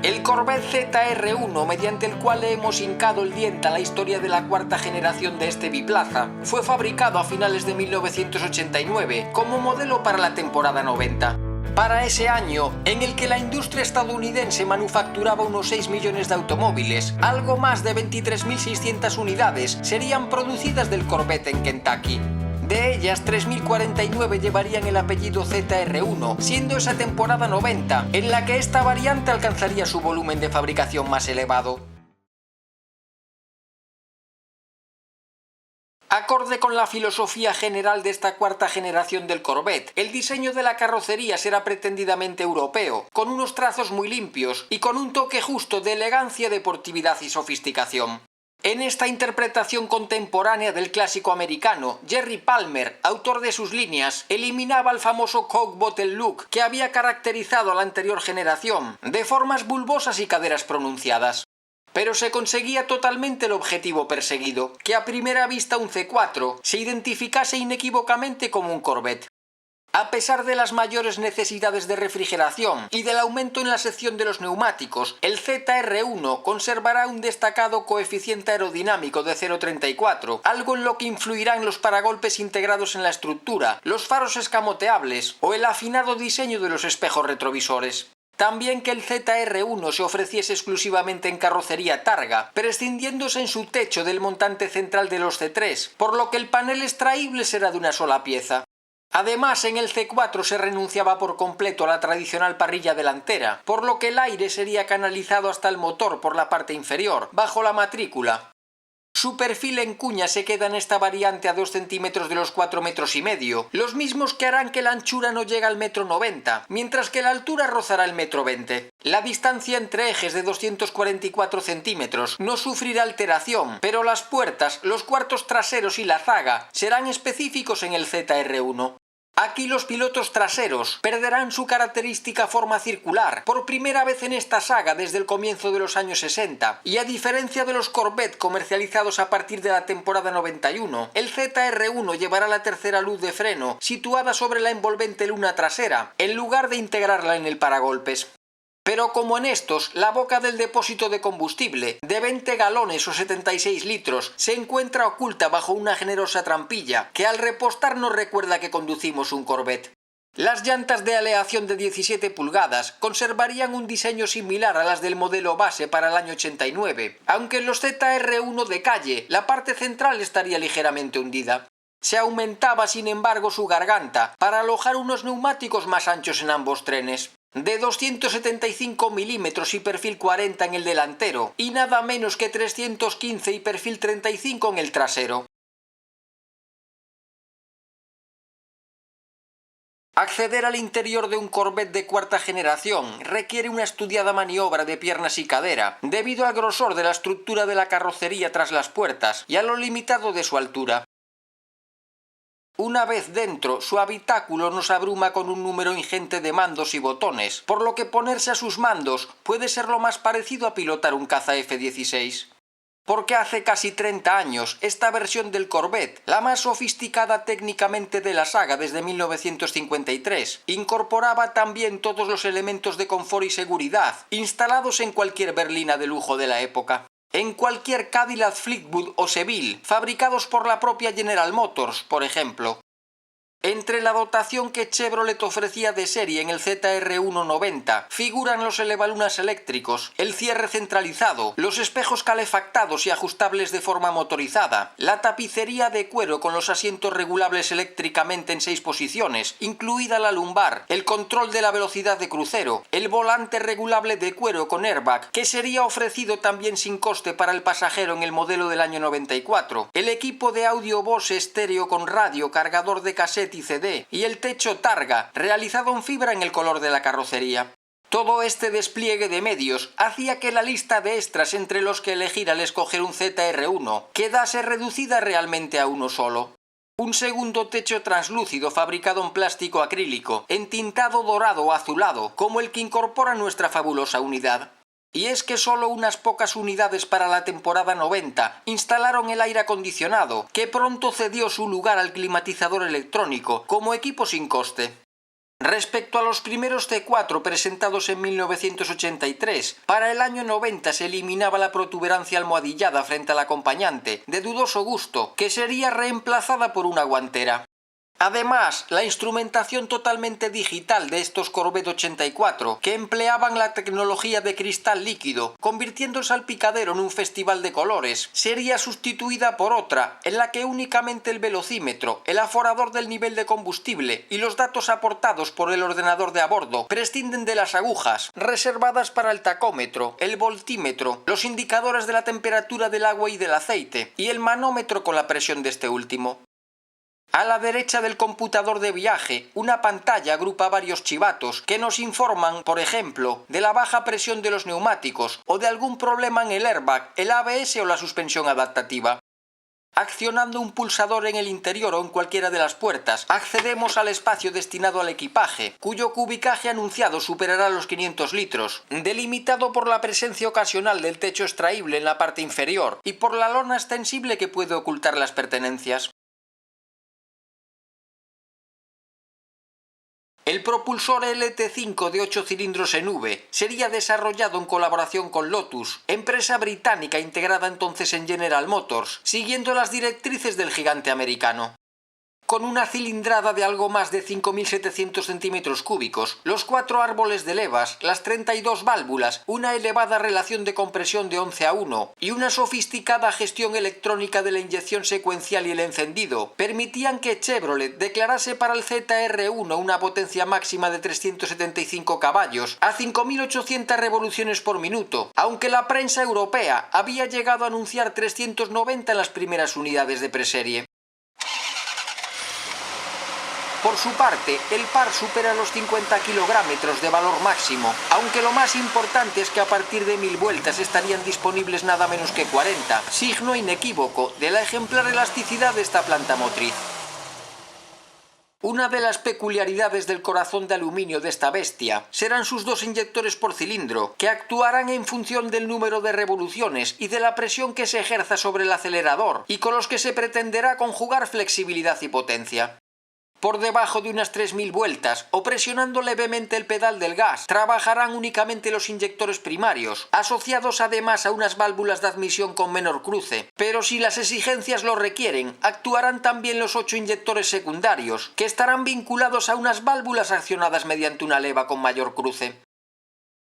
El Corvette ZR1, mediante el cual le hemos hincado el diente a la historia de la cuarta generación de este biplaza, fue fabricado a finales de 1989 como modelo para la temporada 90. Para ese año, en el que la industria estadounidense manufacturaba unos 6 millones de automóviles, algo más de 23.600 unidades serían producidas del Corvette en Kentucky. De ellas, 3.049 llevarían el apellido ZR1, siendo esa temporada 90 en la que esta variante alcanzaría su volumen de fabricación más elevado. Acorde con la filosofía general de esta cuarta generación del Corvette, el diseño de la carrocería será pretendidamente europeo, con unos trazos muy limpios y con un toque justo de elegancia, deportividad y sofisticación. En esta interpretación contemporánea del clásico americano, Jerry Palmer, autor de sus líneas, eliminaba el famoso Coke Bottle Look que había caracterizado a la anterior generación, de formas bulbosas y caderas pronunciadas. Pero se conseguía totalmente el objetivo perseguido, que a primera vista un C4 se identificase inequívocamente como un Corvette. A pesar de las mayores necesidades de refrigeración y del aumento en la sección de los neumáticos, el ZR1 conservará un destacado coeficiente aerodinámico de 0,34, algo en lo que influirán los paragolpes integrados en la estructura, los faros escamoteables o el afinado diseño de los espejos retrovisores. También que el ZR1 se ofreciese exclusivamente en carrocería Targa, prescindiéndose en su techo del montante central de los C3, por lo que el panel extraíble será de una sola pieza. Además, en el C4 se renunciaba por completo a la tradicional parrilla delantera, por lo que el aire sería canalizado hasta el motor por la parte inferior, bajo la matrícula. Su perfil en cuña se queda en esta variante a 2 centímetros de los 4,5 metros, los mismos que harán que la anchura no llegue al 1,90 m, mientras que la altura rozará el 1,20 m. La distancia entre ejes de 244 centímetros no sufrirá alteración, pero las puertas, los cuartos traseros y la zaga serán específicos en el ZR1. Aquí los pilotos traseros perderán su característica forma circular, por primera vez en esta saga desde el comienzo de los años 60, y a diferencia de los Corvette comercializados a partir de la temporada 91, el ZR1 llevará la tercera luz de freno situada sobre la envolvente luna trasera, en lugar de integrarla en el paragolpes. Pero como en estos, la boca del depósito de combustible, de 20 galones o 76 litros, se encuentra oculta bajo una generosa trampilla, que al repostar nos recuerda que conducimos un Corvette. Las llantas de aleación de 17 pulgadas conservarían un diseño similar a las del modelo base para el año 89, aunque en los ZR1 de calle, la parte central estaría ligeramente hundida. Se aumentaba sin embargo su garganta para alojar unos neumáticos más anchos en ambos trenes, de 275 milímetros y perfil 40 en el delantero, y nada menos que 315 y perfil 35 en el trasero. Acceder al interior de un Corvette de cuarta generación requiere una estudiada maniobra de piernas y cadera, debido al grosor de la estructura de la carrocería tras las puertas y a lo limitado de su altura. Una vez dentro, su habitáculo nos abruma con un número ingente de mandos y botones, por lo que ponerse a sus mandos puede ser lo más parecido a pilotar un caza F-16. Porque hace casi 30 años, esta versión del Corvette, la más sofisticada técnicamente de la saga desde 1953, incorporaba también todos los elementos de confort y seguridad, instalados en cualquier berlina de lujo de la época. En cualquier Cadillac Fleetwood o Seville, fabricados por la propia General Motors, por ejemplo. Entre la dotación que Chevrolet ofrecía de serie en el ZR1 90 figuran los elevalunas eléctricos, el cierre centralizado, los espejos calefactados y ajustables de forma motorizada, la tapicería de cuero con los asientos regulables eléctricamente en 6 posiciones, incluida la lumbar, el control de la velocidad de crucero, el volante regulable de cuero con airbag, que sería ofrecido también sin coste para el pasajero en el modelo del año 94, el equipo de audio Bose estéreo con radio, cargador de cassette y CD, y el techo Targa, realizado en fibra en el color de la carrocería. Todo este despliegue de medios hacía que la lista de extras entre los que elegir al escoger un ZR1 quedase reducida realmente a uno solo. Un segundo techo translúcido fabricado en plástico acrílico, entintado dorado o azulado, como el que incorpora nuestra fabulosa unidad. Y es que solo unas pocas unidades para la temporada 90 instalaron el aire acondicionado, que pronto cedió su lugar al climatizador electrónico como equipo sin coste. Respecto a los primeros C4 presentados en 1983, para el año 90 se eliminaba la protuberancia almohadillada frente al acompañante, de dudoso gusto, que sería reemplazada por una guantera. Además, la instrumentación totalmente digital de estos Corvette 84, que empleaban la tecnología de cristal líquido, convirtiendo el salpicadero en un festival de colores, sería sustituida por otra, en la que únicamente el velocímetro, el aforador del nivel de combustible y los datos aportados por el ordenador de a bordo prescinden de las agujas, reservadas para el tacómetro, el voltímetro, los indicadores de la temperatura del agua y del aceite, y el manómetro con la presión de este último. A la derecha del computador de viaje, una pantalla agrupa varios chivatos que nos informan, por ejemplo, de la baja presión de los neumáticos o de algún problema en el airbag, el ABS o la suspensión adaptativa. Accionando un pulsador en el interior o en cualquiera de las puertas, accedemos al espacio destinado al equipaje, cuyo cubicaje anunciado superará los 500 litros, delimitado por la presencia ocasional del techo extraíble en la parte inferior y por la lona extensible que puede ocultar las pertenencias. El propulsor LT5 de 8 cilindros en V sería desarrollado en colaboración con Lotus, empresa británica integrada entonces en General Motors, siguiendo las directrices del gigante americano. Con una cilindrada de algo más de 5.700 centímetros cúbicos, los 4 árboles de levas, las 32 válvulas, una elevada relación de compresión de 11:1 y una sofisticada gestión electrónica de la inyección secuencial y el encendido, permitían que Chevrolet declarase para el ZR1 una potencia máxima de 375 caballos a 5.800 revoluciones por minuto, aunque la prensa europea había llegado a anunciar 390 en las primeras unidades de preserie. Por su parte, el par supera los 50 kilogramos de valor máximo, aunque lo más importante es que a partir de 1000 vueltas estarían disponibles nada menos que 40, signo inequívoco de la ejemplar elasticidad de esta planta motriz. Una de las peculiaridades del corazón de aluminio de esta bestia serán sus 2 inyectores por cilindro, que actuarán en función del número de revoluciones y de la presión que se ejerza sobre el acelerador, y con los que se pretenderá conjugar flexibilidad y potencia. Por debajo de unas 3000 vueltas o presionando levemente el pedal del gas, trabajarán únicamente los inyectores primarios, asociados además a unas válvulas de admisión con menor cruce, pero si las exigencias lo requieren, actuarán también los 8 inyectores secundarios, que estarán vinculados a unas válvulas accionadas mediante una leva con mayor cruce.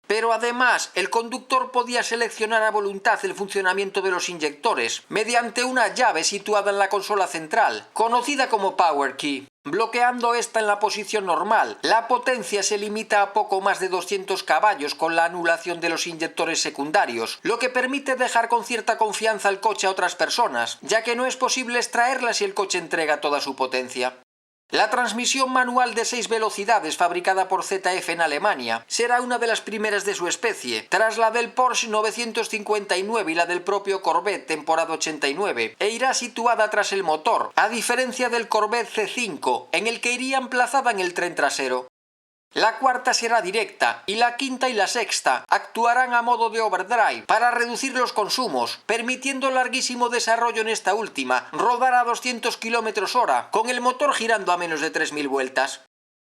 Pero además, el conductor podía seleccionar a voluntad el funcionamiento de los inyectores mediante una llave situada en la consola central, conocida como Power Key. Bloqueando esta en la posición normal, la potencia se limita a poco más de 200 caballos con la anulación de los inyectores secundarios, lo que permite dejar con cierta confianza el coche a otras personas, ya que no es posible extraerla si el coche entrega toda su potencia. La transmisión manual de 6 velocidades fabricada por ZF en Alemania será una de las primeras de su especie, tras la del Porsche 959 y la del propio Corvette temporada 89, e irá situada tras el motor, a diferencia del Corvette C5, en el que iría emplazada en el tren trasero. La cuarta será directa y la quinta y la sexta actuarán a modo de overdrive para reducir los consumos, permitiendo el larguísimo desarrollo en esta última, rodar a 200 km/h, con el motor girando a menos de 3000 vueltas.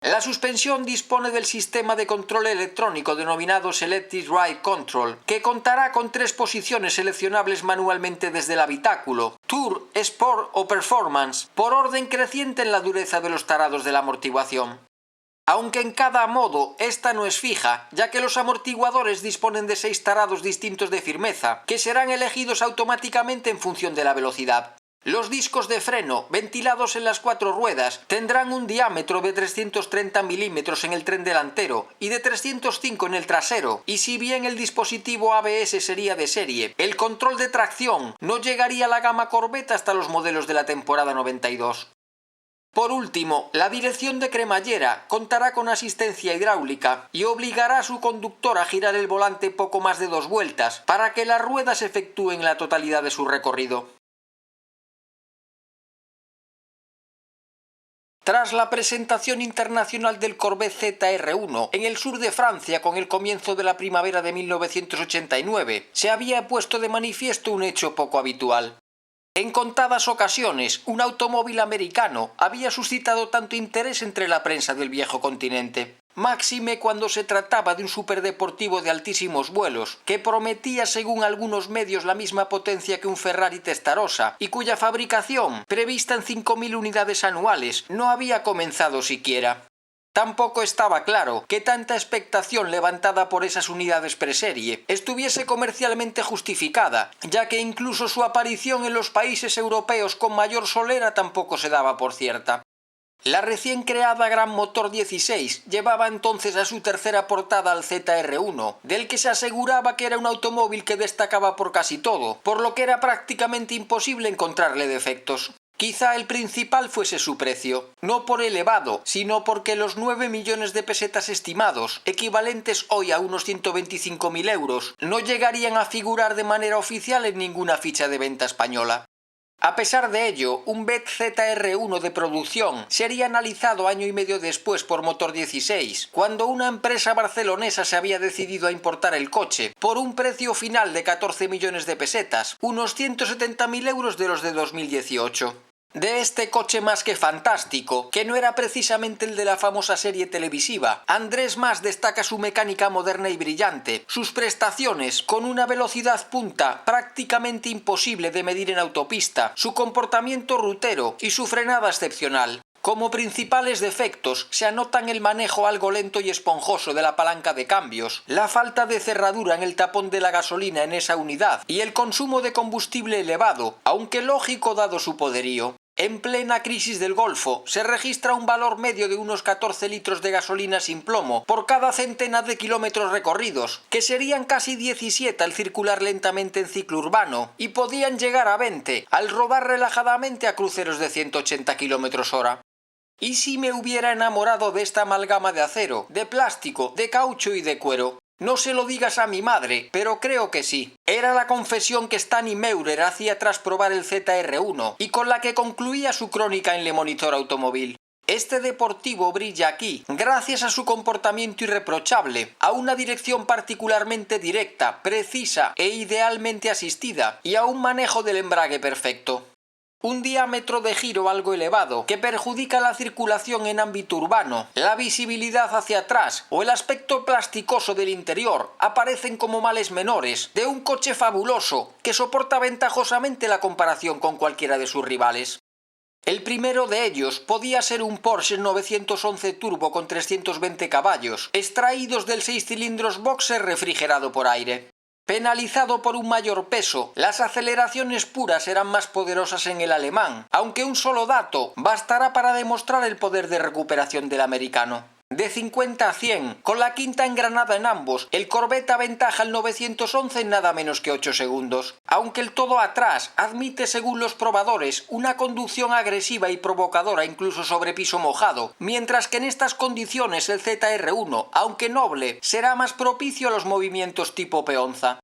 La suspensión dispone del sistema de control electrónico denominado Selective Ride Control, que contará con 3 posiciones seleccionables manualmente desde el habitáculo: Tour, Sport o Performance, por orden creciente en la dureza de los tarados de la amortiguación. Aunque en cada modo esta no es fija, ya que los amortiguadores disponen de 6 tarados distintos de firmeza, que serán elegidos automáticamente en función de la velocidad. Los discos de freno, ventilados en las 4 ruedas, tendrán un diámetro de 330 milímetros en el tren delantero y de 305 en el trasero, y si bien el dispositivo ABS sería de serie, el control de tracción no llegaría a la gama Corvette hasta los modelos de la temporada 92. Por último, la dirección de cremallera contará con asistencia hidráulica y obligará a su conductor a girar el volante poco más de 2 vueltas para que las ruedas efectúen la totalidad de su recorrido. Tras la presentación internacional del Corvette ZR1 en el sur de Francia con el comienzo de la primavera de 1989, se había puesto de manifiesto un hecho poco habitual. En contadas ocasiones, un automóvil americano había suscitado tanto interés entre la prensa del viejo continente. Máxime cuando se trataba de un superdeportivo de altísimos vuelos, que prometía según algunos medios la misma potencia que un Ferrari Testarossa, y cuya fabricación, prevista en 5.000 unidades anuales, no había comenzado siquiera. Tampoco estaba claro que tanta expectación levantada por esas unidades preserie estuviese comercialmente justificada, ya que incluso su aparición en los países europeos con mayor solera tampoco se daba por cierta. La recién creada Gran Motor 16 llevaba entonces a su tercera portada al ZR1, del que se aseguraba que era un automóvil que destacaba por casi todo, por lo que era prácticamente imposible encontrarle defectos. Quizá el principal fuese su precio, no por elevado, sino porque los 9 millones de pesetas estimados, equivalentes hoy a unos 125.000 euros, no llegarían a figurar de manera oficial en ninguna ficha de venta española. A pesar de ello, un BET ZR1 de producción sería analizado año y medio después por Motor 16, cuando una empresa barcelonesa se había decidido a importar el coche por un precio final de 14 millones de pesetas, unos 170.000 euros de los de 2018. De este coche más que fantástico, que no era precisamente el de la famosa serie televisiva, Andrés Mas destaca su mecánica moderna y brillante, sus prestaciones con una velocidad punta prácticamente imposible de medir en autopista, su comportamiento rutero y su frenada excepcional. Como principales defectos se anotan el manejo algo lento y esponjoso de la palanca de cambios, la falta de cerradura en el tapón de la gasolina en esa unidad y el consumo de combustible elevado, aunque lógico dado su poderío. En plena crisis del Golfo se registra un valor medio de unos 14 litros de gasolina sin plomo por cada centena de kilómetros recorridos, que serían casi 17 al circular lentamente en ciclo urbano, y podían llegar a 20 al rodar relajadamente a cruceros de 180 km/h. ¿Y si me hubiera enamorado de esta amalgama de acero, de plástico, de caucho y de cuero? No se lo digas a mi madre, pero creo que sí. Era la confesión que Stanley Meurer hacía tras probar el ZR1 y con la que concluía su crónica en Le Moniteur Automobile. Este deportivo brilla aquí, gracias a su comportamiento irreprochable, a una dirección particularmente directa, precisa e idealmente asistida, y a un manejo del embrague perfecto. Un diámetro de giro algo elevado que perjudica la circulación en ámbito urbano, la visibilidad hacia atrás o el aspecto plasticoso del interior aparecen como males menores de un coche fabuloso que soporta ventajosamente la comparación con cualquiera de sus rivales. El primero de ellos podía ser un Porsche 911 Turbo con 320 caballos, extraídos del 6 cilindros boxer refrigerado por aire. Penalizado por un mayor peso, las aceleraciones puras eran más poderosas en el alemán, aunque un solo dato bastará para demostrar el poder de recuperación del americano. De 50 a 100, con la quinta engranada en ambos, el Corvette aventaja al 911 en nada menos que 8 segundos. Aunque el todo atrás admite, según los probadores, una conducción agresiva y provocadora incluso sobre piso mojado, mientras que en estas condiciones el ZR1, aunque noble, será más propicio a los movimientos tipo peonza.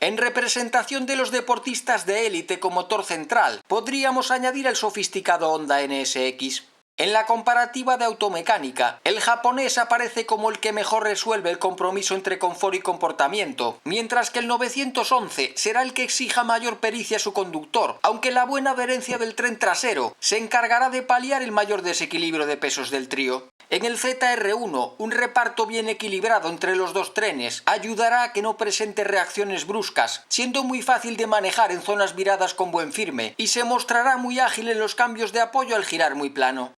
En representación de los deportistas de élite con motor central, podríamos añadir el sofisticado Honda NSX. En la comparativa de automecánica, el japonés aparece como el que mejor resuelve el compromiso entre confort y comportamiento, mientras que el 911 será el que exija mayor pericia a su conductor, aunque la buena adherencia del tren trasero se encargará de paliar el mayor desequilibrio de pesos del trío. En el ZR1, un reparto bien equilibrado entre los dos trenes ayudará a que no presente reacciones bruscas, siendo muy fácil de manejar en zonas viradas con buen firme, y se mostrará muy ágil en los cambios de apoyo al girar muy plano.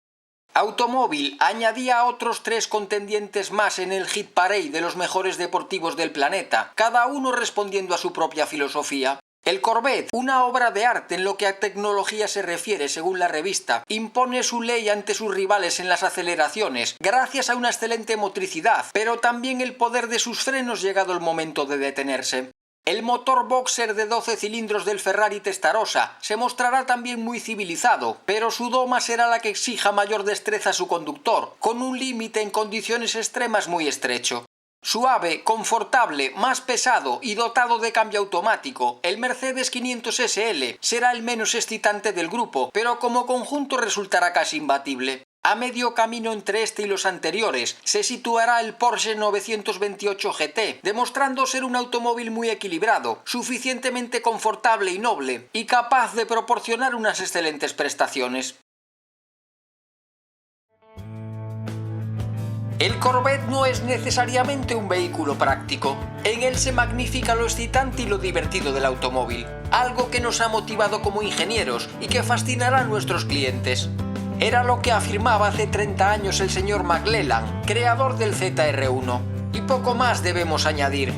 Automóvil añadía a otros 3 contendientes más en el hit parade de los mejores deportivos del planeta, cada uno respondiendo a su propia filosofía. El Corvette, una obra de arte en lo que a tecnología se refiere según la revista, impone su ley ante sus rivales en las aceleraciones, gracias a una excelente motricidad, pero también el poder de sus frenos llegado el momento de detenerse. El motor boxer de 12 cilindros del Ferrari Testarossa se mostrará también muy civilizado, pero su doma será la que exija mayor destreza a su conductor, con un límite en condiciones extremas muy estrecho. Suave, confortable, más pesado y dotado de cambio automático, el Mercedes 500 SL será el menos excitante del grupo, pero como conjunto resultará casi imbatible. A medio camino entre este y los anteriores se situará el Porsche 928 GT, demostrando ser un automóvil muy equilibrado, suficientemente confortable y noble, y capaz de proporcionar unas excelentes prestaciones. El Corvette no es necesariamente un vehículo práctico. En él se magnifica lo excitante y lo divertido del automóvil, algo que nos ha motivado como ingenieros y que fascinará a nuestros clientes. Era lo que afirmaba hace 30 años el señor McLellan, creador del ZR1. Y poco más debemos añadir.